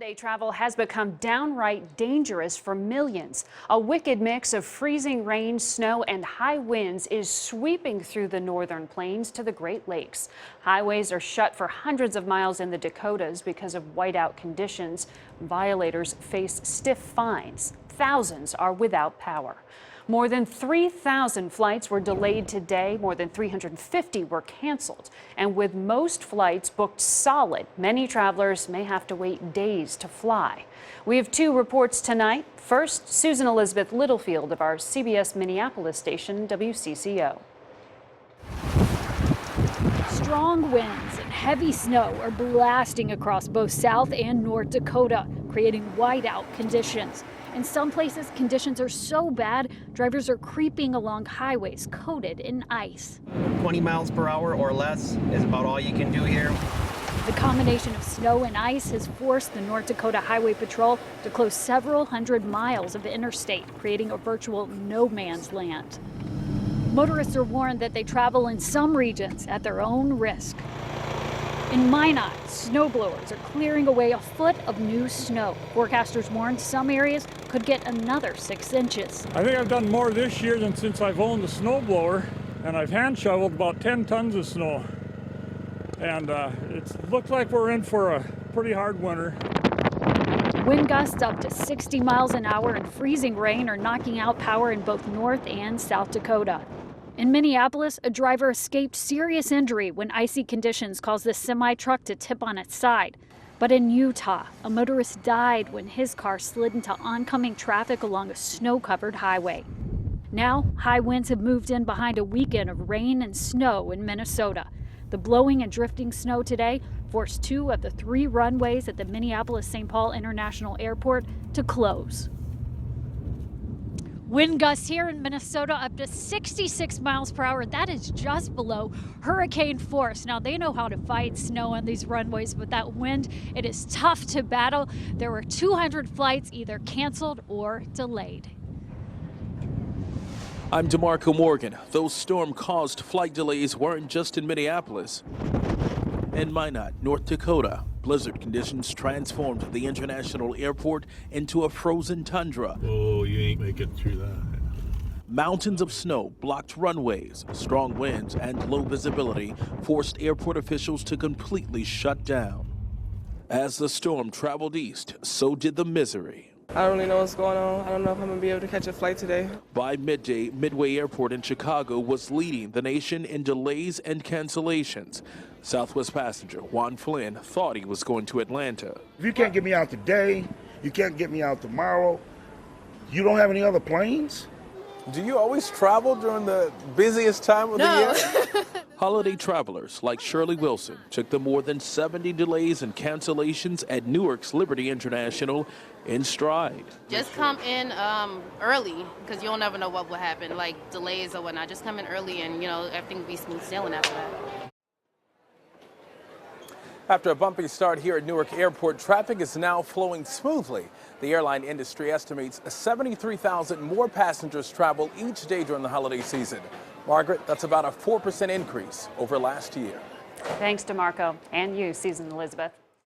Holiday travel has become downright dangerous for millions. A wicked mix of freezing rain, snow, and high winds is sweeping through the northern plains to the Great Lakes. Highways are shut for hundreds of miles in the Dakotas because of whiteout conditions. Violators face stiff fines. Thousands are without power. More than 3,000 flights were delayed today. More than 350 were canceled. And with most flights booked solid, many travelers may have to wait days to fly. We have two reports tonight. First, Susan Elizabeth Littlefield of our CBS Minneapolis station, WCCO. Strong winds and heavy snow are blasting across both South and North Dakota, creating whiteout conditions. In some places, conditions are so bad, drivers are creeping along highways coated in ice. 20 miles per hour or less is about all you can do here. The combination of snow and ice has forced the North Dakota Highway Patrol to close several hundred miles of interstate, creating a virtual no man's land. Motorists are warned that they travel in some regions at their own risk. In Minot, snowblowers are clearing away a foot of new snow. Forecasters warn some areas could get another 6 inches. I think I've done more this year than since I've owned a snowblower, and I've hand shoveled about 10 tons of snow. And it looks like we're in for a pretty hard winter. Wind gusts up to 60 miles an hour and freezing rain are knocking out power in both North and South Dakota. In Minneapolis, a driver escaped serious injury when icy conditions caused the semi-truck to tip on its side. But in Utah, a motorist died when his car slid into oncoming traffic along a snow-covered highway. Now, high winds have moved in behind a weekend of rain and snow in Minnesota. The blowing and drifting snow today forced 2 of the 3 runways at the Minneapolis-St. Paul International Airport to close. Wind gusts here in Minnesota up to 66 miles per hour. That is just below hurricane force. Now, they know how to fight snow on these runways, but that wind, it is tough to battle. There were 200 flights either canceled or delayed. I'm DeMarco Morgan. Those storm-caused flight delays weren't just in Minneapolis. In Minot, North Dakota, blizzard conditions transformed the international airport into a frozen tundra. Oh, you ain't making it through that. Mountains of snow blocked runways. Strong winds and low visibility forced airport officials to completely shut down. As the storm traveled east, so did the misery. I don't really know what's going on. I don't know if I'm going to be able to catch a flight today. By midday, Midway Airport in Chicago was leading the nation in delays and cancellations. Southwest passenger Juan Flynn thought he was going to Atlanta. If you can't get me out today, you can't get me out tomorrow, you don't have any other planes? Do you always travel during the busiest time of the year? Holiday travelers like Shirley Wilson took the more than 70 delays and cancellations at Newark's Liberty International in stride. Just come in early, because you'll never know what will happen, like delays or whatnot. Just come in early and, everything will be smooth sailing after that. After a bumpy start here at Newark Airport, traffic is now flowing smoothly. The airline industry estimates 73,000 more passengers travel each day during the holiday season. Margaret, that's about a 4% increase over last year. Thanks, DeMarco, and you, Susan Elizabeth.